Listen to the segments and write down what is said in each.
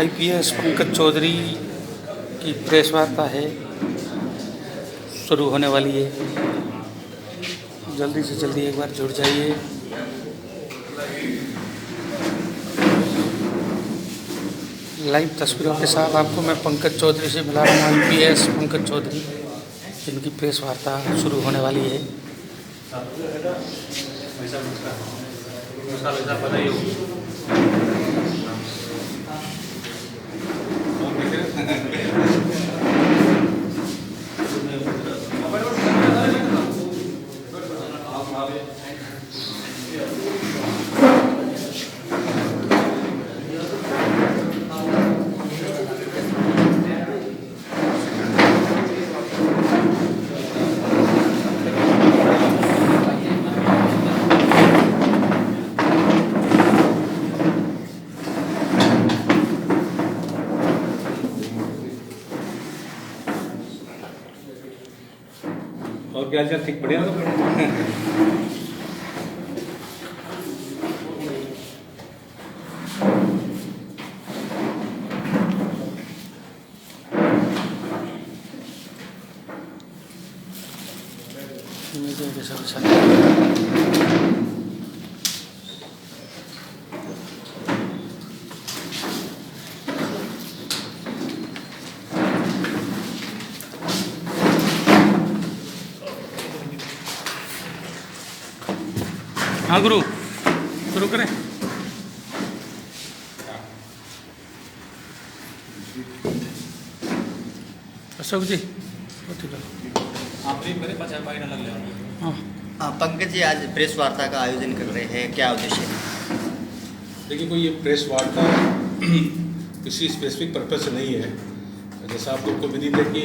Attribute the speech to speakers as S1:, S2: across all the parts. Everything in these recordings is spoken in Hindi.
S1: आईपीएस पंकज चौधरी की प्रेस वार्ता है, शुरू होने वाली है। जल्दी से जल्दी एक बार जुड़ जाइए। लाइव तस्वीरों के साथ आपको मैं पंकज चौधरी से मिला रहा हूँ। आईपीएस पंकज चौधरी, जिनकी प्रेस वार्ता शुरू होने वाली है।
S2: और क्या चल ठीक बढ़िया
S1: मीडिया के सब साथ हाँ गुरु शुरू करें। अशोक जी
S3: पंकज जी, आज प्रेस वार्ता का आयोजन कर रहे हैं, क्या उद्देश्य है?
S2: देखिए, कोई ये प्रेस वार्ता किसी स्पेसिफिक पर्पज से नहीं है। जैसा आप लोग को विदित है कि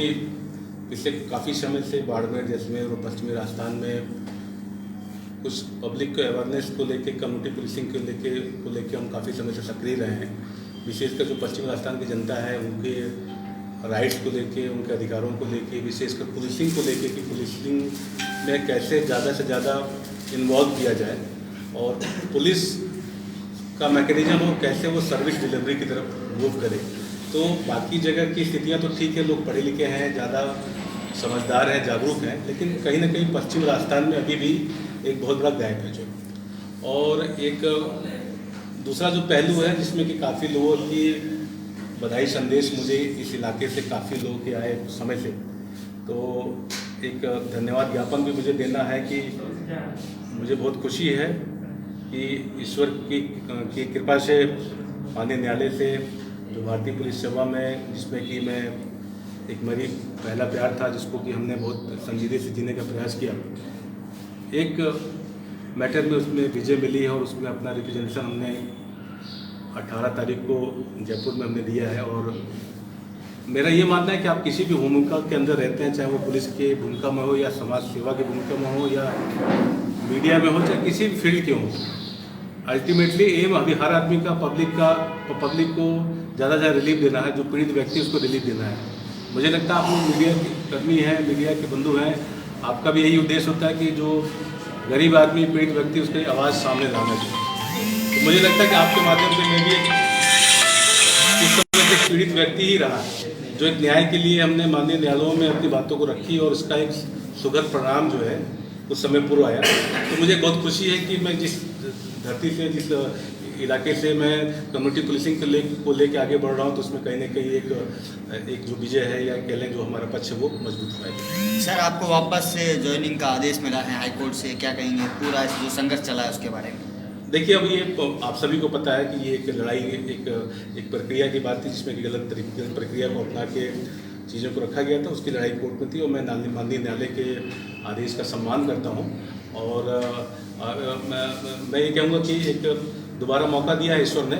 S2: पिछले काफ़ी समय से बाड़मेर, जैसलमेर और पश्चिमी राजस्थान में कुछ पब्लिक को अवेयरनेस को लेके, कम्युनिटी पुलिसिंग को लेके हम काफ़ी समय से सक्रिय रहे हैं। विशेषकर जो पश्चिमी राजस्थान की जनता है, उनके राइट्स को लेके, उनके अधिकारों को लेके, विशेषकर पुलिसिंग को लेके कि पुलिसिंग में कैसे ज़्यादा से ज़्यादा इन्वॉल्व किया जाए और पुलिस का मैकेनिज्म हो, कैसे वो सर्विस डिलीवरी की तरफ मूव करे। तो बाकी जगह की स्थितियाँ तो ठीक है, लोग पढ़े लिखे हैं, ज़्यादा समझदार हैं, जागरूक हैं, लेकिन कहीं ना कहीं पश्चिम राजस्थान में अभी भी एक बहुत बड़ा गैप है जो। और एक दूसरा जो पहलू है जिसमें कि काफ़ी लोगों की बधाई संदेश मुझे इस इलाके से काफ़ी लोगों के आए समय से, तो एक धन्यवाद ज्ञापन भी मुझे देना है कि मुझे बहुत खुशी है कि ईश्वर की कृपा से, माननीय न्यायालय से, जो भारतीय पुलिस सेवा में, जिसमें कि मैं एक मेरी पहला प्यार था, जिसको कि हमने बहुत संजीदगी से जीने का प्रयास किया, एक मैटर में उसमें विजय मिली है और उसमें अपना रिप्रेजेंटेशन हमने 18 तारीख को जयपुर में हमने दिया है। और मेरा ये मानना है कि आप किसी भी भूमिका के अंदर रहते हैं, चाहे वो पुलिस की भूमिका में हो या समाज सेवा की भूमिका में हो या मीडिया में हो, चाहे किसी भी फील्ड के हो, अल्टीमेटली एम अभी हर आदमी का पब्लिक को ज़्यादा से ज़्यादा रिलीफ देना है, जो पीड़ित व्यक्ति उसको रिलीफ देना है। मुझे लगता है आप लोग मीडिया के कर्मी हैं, मीडिया के बंधु हैं, आपका भी यही उद्देश्य होता है कि जो गरीब आदमी, पीड़ित व्यक्ति, उसकी आवाज़ सामने लाना चाहिए। तो मुझे लगता है कि आपके माध्यम से मैं भी एक पीड़ित व्यक्ति ही रहा, जो एक न्याय के लिए हमने माननीय न्यायालयों में अपनी बातों को रखी और उसका एक सुखद परिणाम जो है उस समय पूर्व आया। तो मुझे बहुत खुशी है कि मैं जिस धरती से, जिस इलाके से मैं कम्युनिटी पुलिसिंग को लेके आगे बढ़ रहा हूँ, तो उसमें कहीं ना कहीं एक जो विजय है या कह लें जो हमारा पक्ष है वो मजबूत हुआ है।
S3: सर, आपको वापस से ज्वाइनिंग का आदेश मिला है हाईकोर्ट से, क्या कहेंगे? पूरा जो संघर्ष चला है उसके बारे में।
S2: देखिए, अब ये आप सभी को पता है कि ये एक लड़ाई, एक प्रक्रिया की बात थी, जिसमें कि गलत प्रक्रिया को अपना के चीज़ों को रखा गया था। उसकी लड़ाई कोर्ट में थी और मैं माननीय न्यायालय के आदेश का सम्मान करता हूँ। और मैं ये कहूँगा कि एक दोबारा मौका दिया है ईश्वर ने।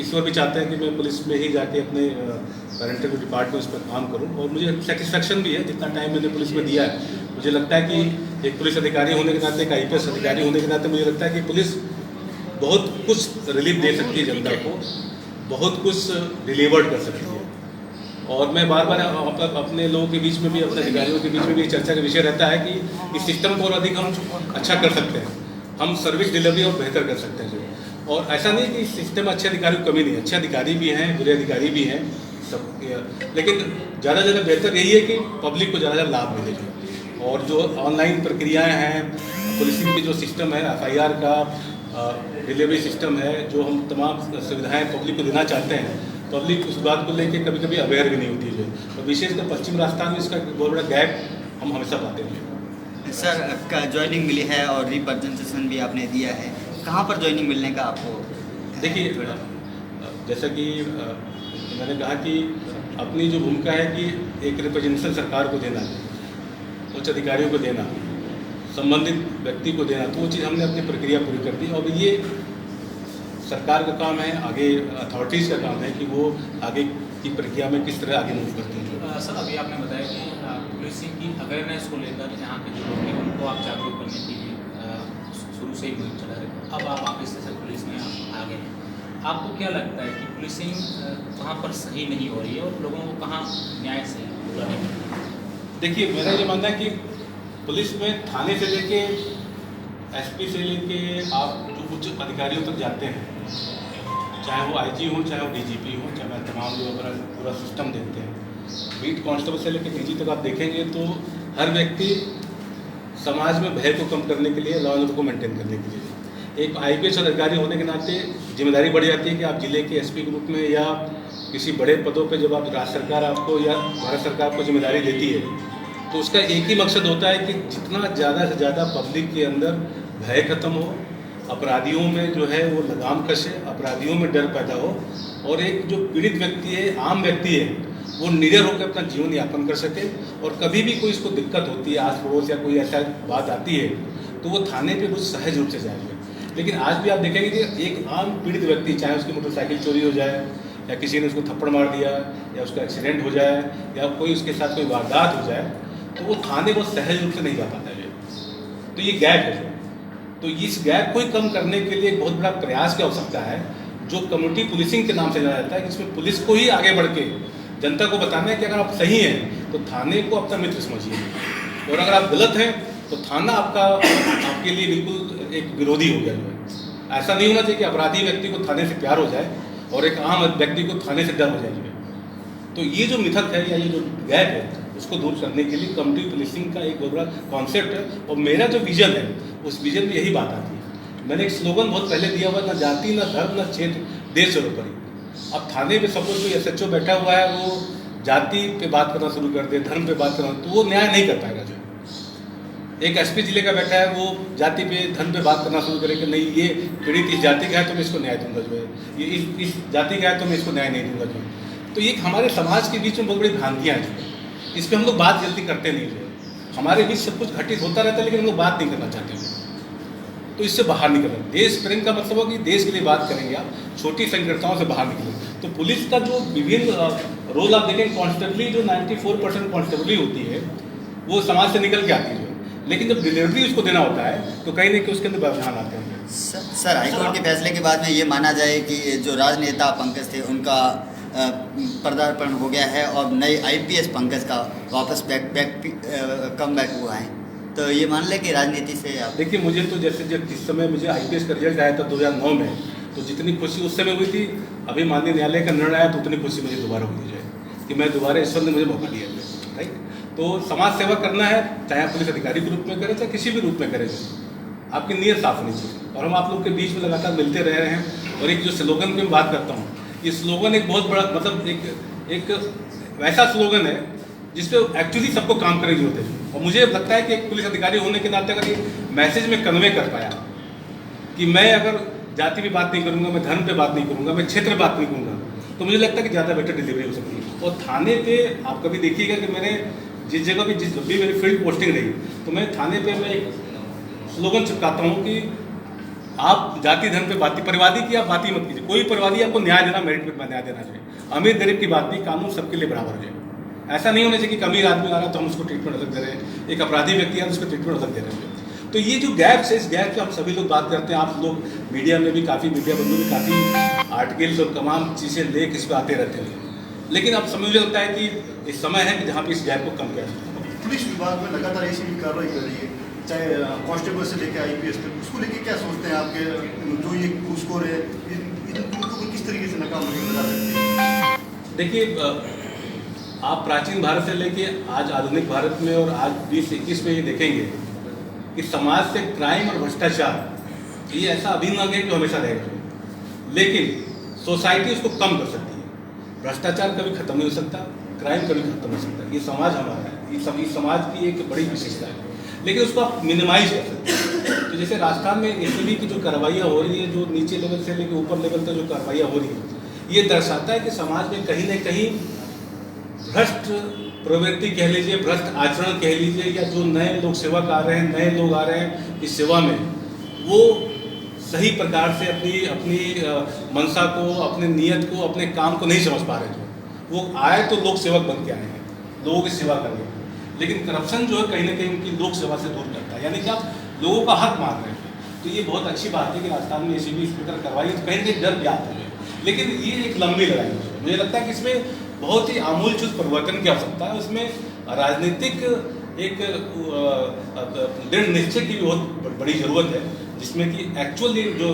S2: ईश्वर भी चाहते हैं कि मैं पुलिस में ही जाके अपने पेरेंटल डिपार्टमेंट पर काम करूं, और मुझे सेटिस्फेक्शन भी है जितना टाइम मैंने पुलिस में दिया है। मुझे लगता है कि एक पुलिस अधिकारी होने के नाते, एक आईपीएस अधिकारी होने के नाते मुझे लगता है कि पुलिस बहुत कुछ रिलीफ दे सकती है जनता को, बहुत कुछ डिलीवर्ड कर सकती है। और मैं बार बार अपने लोगों के बीच में भी, अपने अधिकारियों के बीच में भी चर्चा का विषय रहता है कि इस सिस्टम को और अधिक हम अच्छा कर सकते हैं, हम सर्विस डिलीवरी और बेहतर कर सकते हैं। और ऐसा नहीं कि सिस्टम में अच्छे अधिकारियों की कमी नहीं है, अच्छे अधिकारी भी हैं, बुरे अधिकारी भी हैं सब, लेकिन ज़्यादा से ज़्यादा बेहतर यही है कि पब्लिक को ज़्यादा लाभ मिले। और जो ऑनलाइन प्रक्रियाएं हैं, पुलिसिंग की जो सिस्टम है, FIR का डिलीवरी सिस्टम है, जो हम तमाम सुविधाएं पब्लिक को देना चाहते हैं, पब्लिक उस बात को लेकर कभी कभी अवेयर भी नहीं होती है। तो विशेषकर पश्चिम राजस्थान में इसका बहुत बड़ा गैप हम हमेशा पाते हैं।
S3: सर का ज्वाइनिंग मिली है और रिप्रेजेंटेशन भी आपने दिया है, कहाँ पर ज्वाइनिंग मिलने का आपको?
S2: देखिए, जैसा कि मैंने कहा कि अपनी जो भूमिका है कि एक रिप्रेजेंटेशन सरकार को देना, उच्च अधिकारियों को देना, संबंधित व्यक्ति को देना, तो वो चीज़ हमने अपनी प्रक्रिया पूरी कर दी। और ये सरकार का काम है, आगे अथॉरिटीज़ का काम है कि वो आगे की प्रक्रिया में किस तरह आगे मूव करती हैं।
S4: सर अभी आपने बताया कि पुलिसिंग की अवेयरनेस को लेकर यहाँ के जो लोग हैं उनको आप जागरूक करने के लिए शुरू से ही मुहिम चला रहे हैं। अब आप वापस से पुलिस में आ गए हैं, आपको क्या लगता है कि पुलिसिंग कहाँ पर सही नहीं हो रही है और लोगों को कहाँ न्याय से पूरा नहीं मिल रहा है?
S2: देखिए, मेरा ये मानना है कि पुलिस में थाने से लेके SP से लेके आप जो उच्च अधिकारियों तक जाते हैं, चाहे वो IG हो, चाहे वो DGP हो, चाहे तमाम जो अपना पूरा सिस्टम देखते हैं, बीट कांस्टेबल से लेकर DG तक आप देखेंगे तो हर व्यक्ति समाज में भय को कम करने के लिए, लॉ एंड ऑर्डर को मेंटेन करने के लिए एक IPS अधिकारी होने के नाते जिम्मेदारी बढ़ जाती है कि आप जिले के SP के रूप में या किसी बड़े पदों पे जब आप राज्य सरकार आपको या भारत सरकार को जिम्मेदारी देती है, तो उसका एक ही मकसद होता है कि जितना ज़्यादा से ज़्यादा पब्लिक के अंदर भय खत्म हो, अपराधियों में जो है वो लगाम कसे, अपराधियों में डर पैदा हो, और एक जो पीड़ित व्यक्ति है, आम व्यक्ति है, वो निडर होकर अपना जीवन यापन कर सके। और कभी भी कोई इसको दिक्कत होती है, आस पड़ोस या कोई ऐसा बात आती है, तो वो थाने पे कुछ सहज रूप से जाएंगे। लेकिन आज भी आप देखेंगे कि एक आम पीड़ित व्यक्ति, चाहे उसकी मोटरसाइकिल चोरी हो जाए, या किसी ने उसको थप्पड़ मार दिया, या उसका एक्सीडेंट हो जाए, या कोई उसके साथ कोई वारदात हो जाए, तो वो थाने को सहज रूप से नहीं जा पाता है। तो ये गैप है। तो इस गैप को ही कम करने के लिए एक बहुत बड़ा प्रयास की आवश्यकता है, जो कम्युनिटी पुलिसिंग के नाम से जाना जाता है, जिसमें पुलिस को ही आगे बढ़ के जनता को बताना है कि अगर आप सही हैं तो थाने को अपना मित्र समझिए, और अगर आप गलत हैं तो थाना आपके लिए बिल्कुल एक विरोधी हो गया है। ऐसा नहीं होना चाहिए कि अपराधी व्यक्ति को थाने से प्यार हो जाए और एक आम व्यक्ति को थाने से डर हो जाए। तो ये जो मिथक है या ये जो गैप है, उसको दूर करने के लिए कम्युनिटी पुलिसिंग का एक बहुत बड़ा कॉन्सेप्ट है। और मेरा जो विजन है, उस विजन में यही बात आती है। मैंने एक स्लोगन बहुत पहले दिया हुआ, ना जाति, ना धर्म, ना क्षेत्र, देश सर्वोपरि। अब थाने में सपोज कोई SHO बैठा हुआ है, वो जाति पे बात करना शुरू कर दे, धर्म पे बात करना, तो वो न्याय नहीं कर पाएगा। जो एक SP जिले का बैठा है, वो जाति पे, धर्म पे बात करना शुरू करे कि नहीं, ये पीड़ित इस जाति का है तो मैं इसको न्याय दूंगा, जो है ये इस जाति का है तो मैं इसको न्याय नहीं दूंगा। जो तो ये हमारे समाज के बीच में बहुत बड़ी भ्रांतियाँ हैं, इस पर हम लोग बात जल्दी करते नहीं है। हमारे बीच सब कुछ घटित होता रहता है, लेकिन हम लोग बात नहीं करना चाहते। तो इससे बाहर निकलना, देश प्रेम का मतलब हो कि देश के लिए बात करेंगे आप, छोटी संकीर्णताओं से बाहर निकलें। तो पुलिस का जो विभिन्न रोल आप देखें, कॉन्स्टेबली जो 94% कॉन्स्टेबली होती है, वो समाज से निकल के आती है, लेकिन जब डिलीवरी उसको देना होता है तो कहीं ना कहीं उसके अंदर व्यवधान आते हैं।
S3: सर हाईकोर्ट के फैसले के बाद में ये माना जाए कि जो राजनेता पंकज थे, उनका पदार्पण हो गया है और नए IPS पंकज का वापस कम बैक हुआ है, तो ये मान लें कि राजनीति से आप?
S2: देखिए, मुझे तो जैसे जिस समय मुझे IPS का रिजल्ट आया था 2009 में, तो जितनी खुशी उस समय हुई थी, अभी माननीय न्यायालय का निर्णय आया तो उतनी खुशी मुझे दोबारा हुई है कि मैं दोबारा ईश्वर ने मुझे मौका दिया है। राइट, तो समाज सेवा करना है, चाहे आप पुलिस अधिकारी के रूप में करें, चाहे किसी भी रूप में करें, आपकी नीयत साफ होनी चाहिए। और हम आप लोग के बीच में लगातार मिलते रह रहे हैं। और एक जो स्लोगन की मैं बात करता हूँ, ये स्लोगन एक बहुत बड़ा मतलब एक वैसा स्लोगन है जिसपे एक्चुअली सबको काम करने की जरूरत है। और मुझे लगता है कि एक पुलिस अधिकारी होने के नाते अगर ये मैसेज में कन्वे कर पाया कि मैं अगर जाति पे बात नहीं करूँगा, मैं धर्म पे बात नहीं करूँगा, मैं क्षेत्र पे बात नहीं करूँगा, तो मुझे लगता है कि ज़्यादा बेटर डिलीवरी हो सकती है। और थाने पे आप कभी देखिएगा कि मैंने जिस जगह भी जब भी मेरी फील्ड पोस्टिंग रही, तो मैं थाने पे मैं एक स्लोगन चिपकाता हूँ कि आप जाति धर्म पे बात, परिवादी की आप बात ही मत कीजिए। कोई परिवादी आपको न्याय देना, मेरिट पे न्याय देना चाहिए। अमीर गरीब की बात नहीं, कानून सबके लिए बराबर है। ऐसा नहीं होना चाहिए कि अमीर आदमी आ रहा है तो हम उसको ट्रीटमेंट अलग दे रहे हैं, एक अपराधी व्यक्ति आ रहा है उसको ट्रीटमेंट अलग दे रहे हैं। तो ये जो गैप है, इस गैप पे हम सभी लोग बात करते हैं। आप लोग मीडिया में भी काफ़ी, मीडिया बंधु भी काफ़ी आर्टिकल्स और तमाम चीज़ें लेख इस पर आते रहते हैं, लेकिन अब मुझे लगता है कि इस समय है कि जहाँ पे इस गैप को कम किया जाए।
S5: पुलिस विभाग में लगातार ऐसी भी कार्रवाई कर रही है चाहे कांस्टेबल से लेकर IPS तक, उसको लेके क्या सोचते हैं आपके जो ये घूसखोर है, इनको किस तरीके से नाकाम लगा सकते हैं?
S2: देखिए, आप प्राचीन भारत से लेके आज आधुनिक भारत में और आज 2021 में ये देखेंगे कि समाज से क्राइम और भ्रष्टाचार ये ऐसा अभिन्न अंग है जो हमेशा रहेगा, लेकिन सोसाइटी उसको कम कर सकती है। भ्रष्टाचार कभी खत्म नहीं हो सकता, क्राइम कभी खत्म नहीं हो सकता। ये समाज हमारा है, ये समाज की एक बड़ी विशेषता है, लेकिन उसको आप मिनिमाइज कर सकते हैं। तो जैसे राजस्थान में ACB की जो कार्रवाइयाँ हो रही है, जो नीचे लेवल से लेकर ऊपर लेवल तक जो कार्रवाइयाँ हो रही है, ये दर्शाता है कि समाज में कहीं न कहीं भ्रष्ट प्रवृत्ति कह लीजिए, भ्रष्ट आचरण कह लीजिए, या जो नए लोग सेवक आ रहे हैं, नए लोग आ रहे हैं इस सेवा में, वो सही प्रकार से अपनी मनसा को, अपने नियत को, अपने काम को नहीं समझ पा रहे थे। वो आए तो लोक सेवक बन के आए हैं, लोगों की सेवा करने, लेकिन करप्शन जो है कहीं ना कहीं उनकी लोक सेवा से दूर करता है, यानी कि आप लोगों का हक मांग रहे हैं। तो ये बहुत अच्छी बात है कि राजस्थान में ACB इस प्रकार करवाई, तो कहीं ना कहीं डर व्याप्त हुए, लेकिन ये एक लंबी लड़ाई है। मुझे लगता है कि इसमें बहुत ही आमूलचूल परिवर्तन की आवश्यकता है। उसमें राजनीतिक एक दृढ़ निश्चय की भी बहुत बड़ी ज़रूरत है, जिसमें कि एक्चुअली जो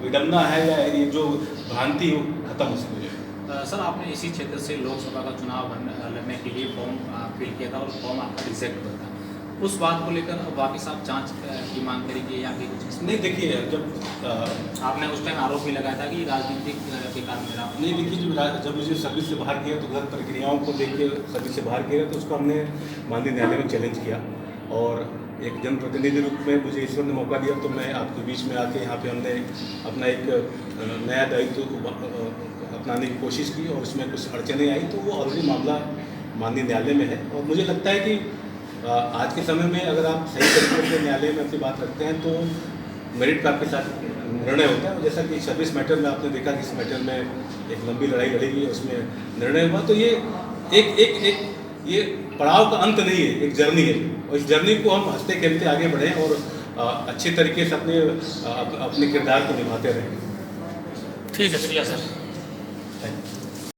S2: विडम्बना है या ये जो भ्रांति वो खत्म हो सके।
S4: सर, आपने इसी क्षेत्र से लोकसभा का चुनाव लड़ने के लिए फॉर्म फिल किया था और फॉर्म आपका रिजेक्ट हुआ था। उस बात को लेकर अब वापस आप जांच की मांग करेंगे या फिर कुछ?
S2: नहीं, देखिए, जब
S4: आपने उस टाइम आरोप भी लगाया था कि राजनीतिक के कारण मेरा
S2: नहीं, देखिए, जब मुझे सर्विस से बाहर किया तो गलत प्रक्रियाओं को देख के सर्विस से बाहर किया, तो उसको हमने माननीय न्यायालय में चैलेंज किया, और एक जनप्रतिनिधि रूप में मुझे ईश्वर ने मौका दिया, तो मैं आपके बीच में आके यहाँ पे हमने अपना एक नया दायित्व अपनाने की कोशिश की, और उसमें कुछ अड़चनें आई, तो वो ऑलरेडी मामला माननीय न्यायालय में है। और मुझे लगता है कि आज के समय में अगर आप सही तरीके से न्यायालय में अपनी बात रखते हैं तो मेरिट का आपके साथ निर्णय होता है। जैसा कि सर्विस मैटर में आपने देखा कि इस मैटर में एक लंबी लड़ाई लड़ी गई, उसमें निर्णय हुआ। तो ये ये पड़ाव का अंत नहीं है, एक जर्नी है, और इस जर्नी को हम हंसते खेलते आगे बढ़ें और अच्छे तरीके से अपने किरदार को निभाते रहें।
S1: ठीक है,
S4: शुक्रिया सर।
S2: Thank you.